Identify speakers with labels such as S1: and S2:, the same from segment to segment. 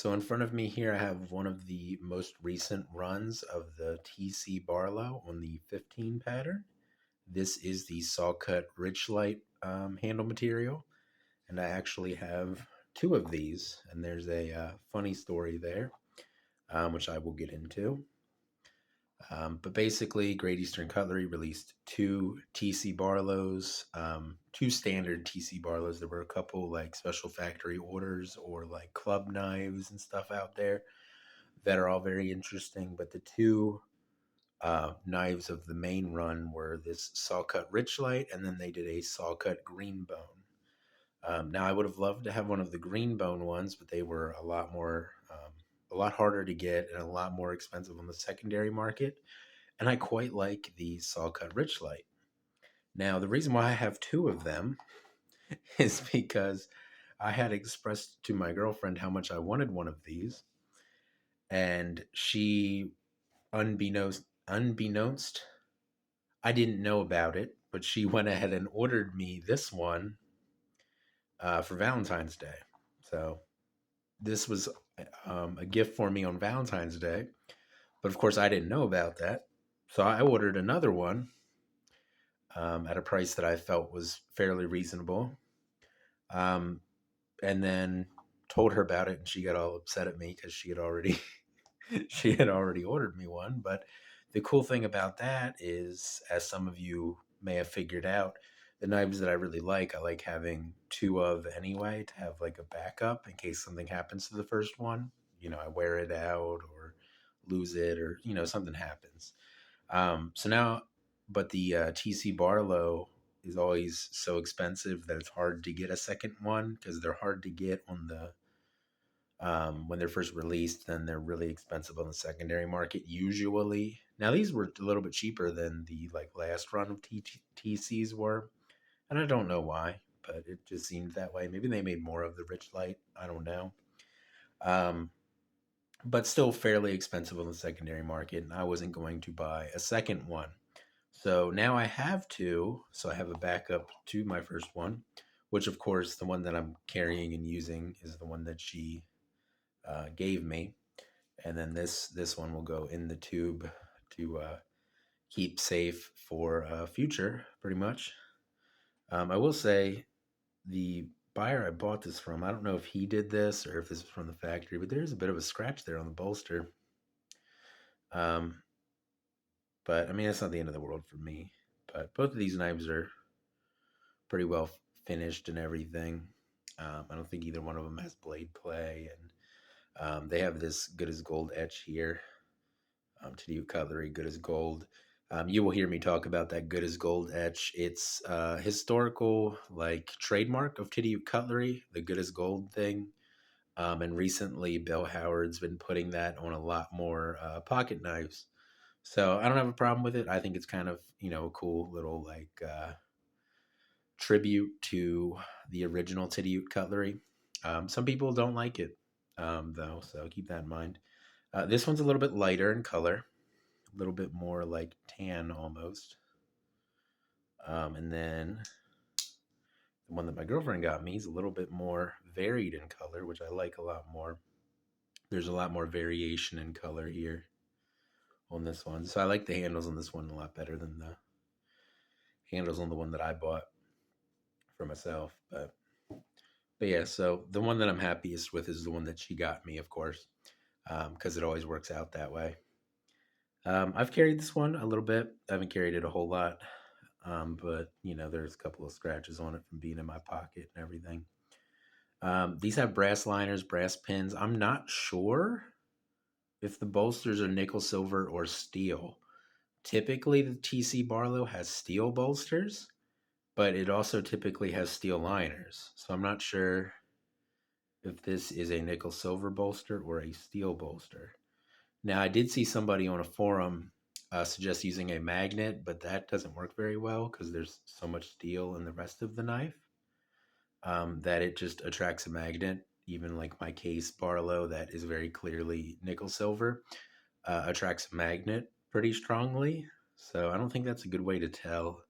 S1: So in front of me here, I have one of the most recent runs of the TC Barlow on the 15 pattern. This is the Sawcut Richlite handle material, and I actually have two of these, and there's a funny story there, which I will get into. But basically, Great Eastern Cutlery released two TC Barlows, two standard TC Barlows. There were a couple like special factory orders or like club knives and stuff out there that are all very interesting. But the two knives of the main run were this Sawcut Richlite, and then they did a Sawcut Greenbone. Now, I would have loved to have one of the Greenbone ones, but they were a lot more, a lot harder to get and a lot more expensive on the secondary market. And I quite like the Sawcut Richlite. Now, the reason why I have two of them is because I had expressed to my girlfriend how much I wanted one of these, and she, unbeknownst, I didn't know about it, but she went ahead and ordered me this one for Valentine's Day. So this was a gift for me on Valentine's Day, but of course I didn't know about that. So I ordered another one at a price that I felt was fairly reasonable, um, and then told her about it, and she got all upset at me because she had already she had already ordered me one. But the cool thing about that is, as some of you may have figured out, the knives that I like having two of anyway to have like a backup in case something happens to the first one. I wear it out or lose it or, something happens. So now, but the TC Barlow is always so expensive that it's hard to get a second one because they're hard to get on the when they're first released, then they're really expensive on the secondary market usually. Now these were a little bit cheaper than the like last run of TCs were, and I don't know why, but it just seemed that way. Maybe they made more of the Richlite. I don't know. Um, but still fairly expensive on the secondary market, and I wasn't going to buy a second one. So now I have two, so I have a backup to my first one, which of course the one that I'm carrying and using is the one that she gave me, and then this one will go in the tube to keep safe for future, pretty much. I will say the buyer I bought this from, I don't know if he did this or if this is from the factory, but there's a bit of a scratch there on the bolster. Um, but I mean, that's not the end of the world for me. But both of these knives are pretty well finished and everything. I don't think either one of them has blade play, and they have this good as gold etch here. TD Cutlery, good as gold. You will hear me talk about that good as gold etch. It's historical, like trademark of TD Cutlery, the good as gold thing. And recently, Bill Howard's been putting that on a lot more pocket knives. So I don't have a problem with it. I think it's kind of a cool little like tribute to the original TD Cutlery. Some people don't like it though, so keep that in mind. This one's a little bit lighter in color, a little bit more like tan almost. And then the one that my girlfriend got me is a little bit more varied in color, which I like a lot more. There's a lot more variation in color here on this one. So I like the handles on this one a lot better than the handles on the one that I bought for myself. But yeah, so the one that I'm happiest with is the one that she got me, of course, because it always works out that way. I've carried this one a little bit. I haven't carried it a whole lot, but there's a couple of scratches on it from being in my pocket and everything. These have brass liners, brass pins. I'm not sure if the bolsters are nickel, silver, or steel. Typically, the TC Barlow has steel bolsters, but it also typically has steel liners. So I'm not sure if this is a nickel silver bolster or a steel bolster. Now, I did see somebody on a forum suggest using a magnet, but that doesn't work very well because there's so much steel in the rest of the knife that it just attracts a magnet. Even like my case Barlow, that is very clearly nickel silver, attracts a magnet pretty strongly. So I don't think that's a good way to tell.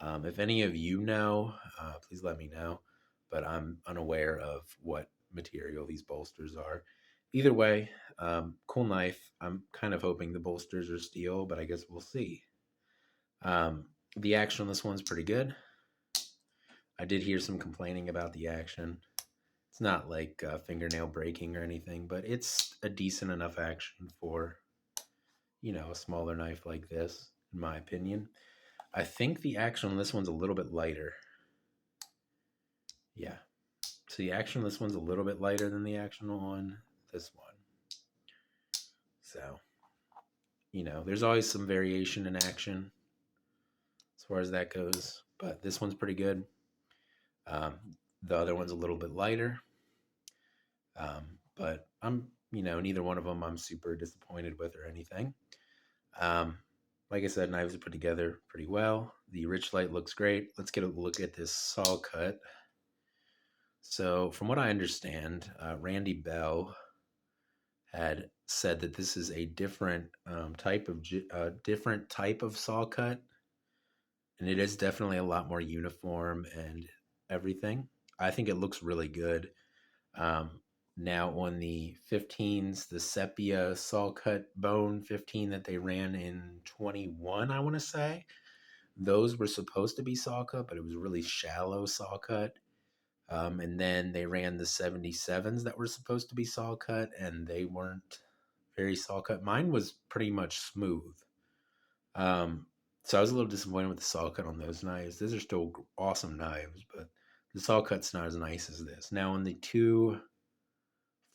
S1: If any of you know, please let me know. But I'm unaware of what material these bolsters are. either way, cool knife. I'm kind of hoping the bolsters are steel, but I guess we'll see. Um, the action on this one's pretty good. I did hear some complaining about the action. It's not like fingernail breaking or anything, but it's a decent enough action for, a smaller knife like this, in my opinion. I think the action on this one's a little bit lighter. Yeah. So the action on this one's a little bit lighter than the action on this one. So, there's always some variation in action as far as that goes, but this one's pretty good. Um, the other one's a little bit lighter, but neither one of them I'm super disappointed with or anything. Um, like I said, knives are put together pretty well. The Richlite looks great. Let's get a look at this Sawcut. So, from what I understand, Randy Bell had said that this is a different type of Sawcut, and it is definitely a lot more uniform and everything. I think it looks really good. Now on the 15s, the sepia Sawcut bone 15 that they ran in 21, I want to say, those were supposed to be Sawcut, but it was really shallow Sawcut. And then they ran the 77s that were supposed to be Sawcut, and they weren't very Sawcut. Mine was pretty much smooth. So I was a little disappointed with the Sawcut on those knives. Those are still awesome knives, but the Sawcut's not as nice as this. Now on the two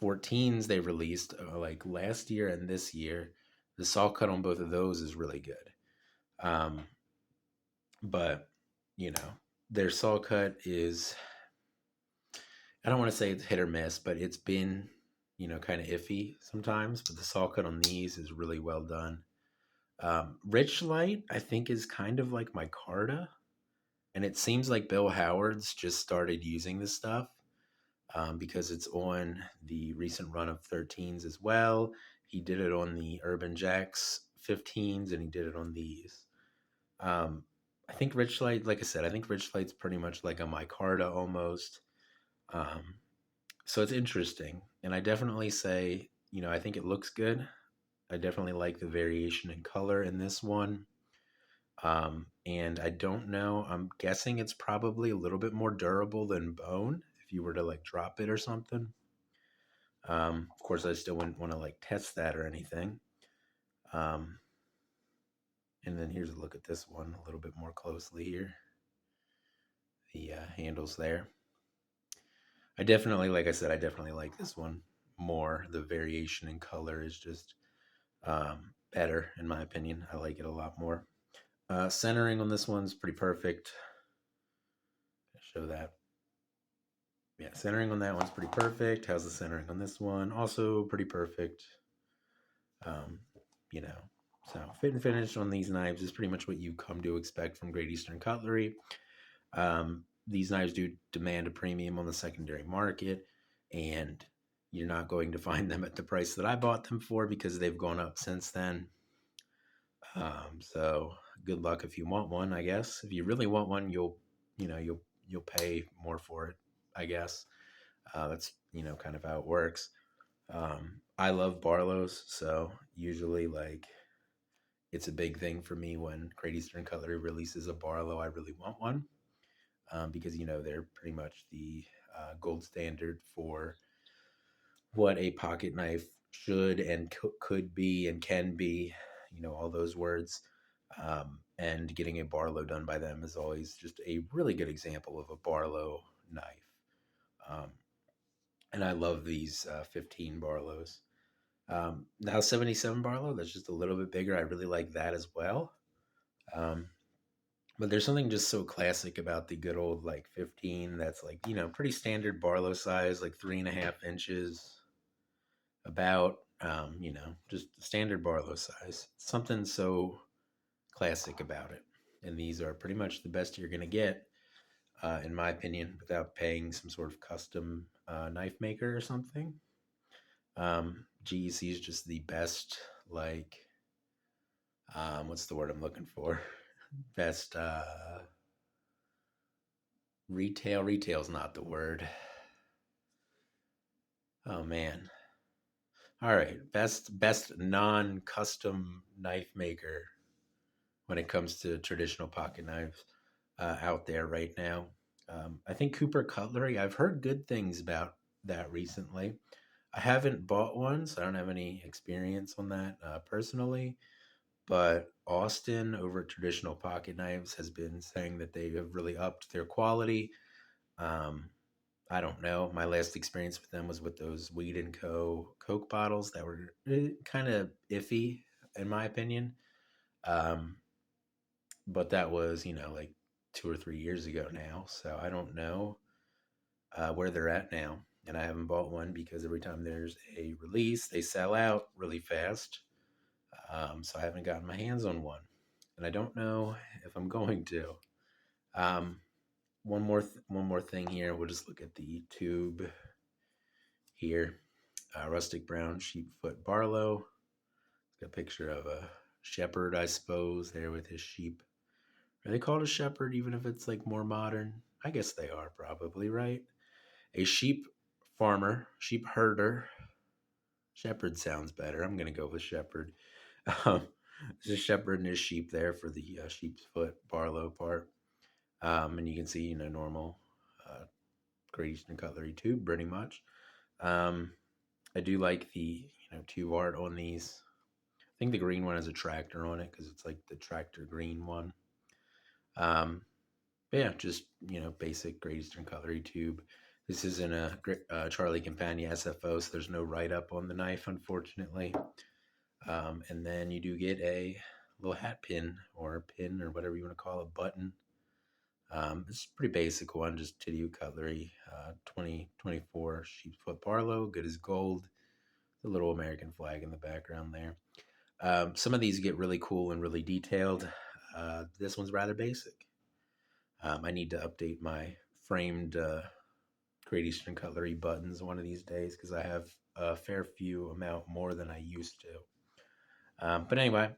S1: 14s they released like last year and this year, the Sawcut on both of those is really good. But their Sawcut is, I don't want to say it's hit or miss, but it's been kind of iffy sometimes. But the Sawcut on these is really well done. Richlite, I think, is kind of like micarta, and it seems like Bill Howard's just started using this stuff because it's on the recent run of 13s as well. He did it on the Urban Jacks 15s, and he did it on these. I think Richlite, like I said, I think Richlite's pretty much like a micarta almost. So it's interesting, and I definitely say, I think it looks good. I definitely like the variation in color in this one. And I don't know, I'm guessing it's probably a little bit more durable than bone if you were to like drop it or something. Of course, I still wouldn't want to like test that or anything. And then here's a look at this one a little bit more closely here. The handles there. I definitely, like I said, I definitely like this one more. The variation in color is just better, in my opinion. I like it a lot more. Centering on this one's pretty perfect. Show that. Yeah, centering on that one's pretty perfect. How's the centering on this one? Also pretty perfect. Um, you know, so fit and finish on these knives is pretty much what you come to expect from Great Eastern Cutlery. These knives do demand a premium on the secondary market, and you're not going to find them at the price that I bought them for because they've gone up since then. So good luck if you want one, I guess. If you really want one, you'll pay more for it, I guess. That's kind of how it works. I love Barlows, so usually like it's a big thing for me when Great Eastern Cutlery releases a Barlow. I really want one because they're pretty much the gold standard for what a pocket knife should and could be and can be. All those words. And getting a Barlow done by them is always just a really good example of a Barlow knife. And I love these 15 Barlows. Now 77 Barlow, that's just a little bit bigger. I really like that as well. But there's something just so classic about the good old like 15 that's like, pretty standard Barlow size, like 3.5 inches about, just standard Barlow size. Something so classic about it. And these are pretty much the best you're going to get, in my opinion, without paying some sort of custom knife maker or something. GEC is just the best, like, what's the word I'm looking for? Best retail's not the word. Oh man. All right, best non-custom knife maker when it comes to traditional pocket knives out there right now. I think Cooper Cutlery. I've heard good things about that recently. I haven't bought one, so I don't have any experience on that personally. But Austin over at Traditional Pocket Knives has been saying that they have really upped their quality. Um, I don't know. My last experience with them was with those Weed and Co. Coke bottles that were kind of iffy, in my opinion. Um, but that was, like 2 or 3 years ago now. So I don't know where they're at now. And I haven't bought one because every time there's a release, they sell out really fast. So I haven't gotten my hands on one. And I don't know if I'm going to. Um, one more thing here. We'll just look at the tube here. Rustic brown sheepfoot Barlow. Got a picture of a shepherd, I suppose, there with his sheep. Are they called a shepherd even if it's like more modern? I guess they are probably, right? A sheep farmer, sheep herder. Shepherd sounds better. I'm going to go with shepherd. Um, there's a shepherd and his sheep there for the sheep's foot Barlow part. And you can see, normal uh, Great Eastern Cutlery tube pretty much. Um, I do like the, tube art on these. I think the green one has a tractor on it because it's like the tractor green one. Um, but yeah, just basic Great Eastern Cutlery tube. This isn't a Charlie Campagna SFO, so there's no write up on the knife, unfortunately. And then you do get a little hat pin or pin or whatever you want to call it, button. It's a pretty basic one, just Tidio Cutlery, 2024 sheepsfoot Barlow, good as gold. The little American flag in the background there. Some of these get really cool and really detailed. This one's rather basic. I need to update my framed Great Eastern Cutlery buttons one of these days because I have a fair few amount more than I used to. But anyway,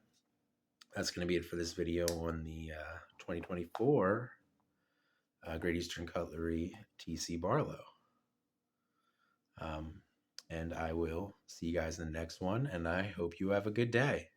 S1: that's going to be it for this video on the 2024 Great Eastern Cutlery TC Barlow. And I will see you guys in the next one, and I hope you have a good day.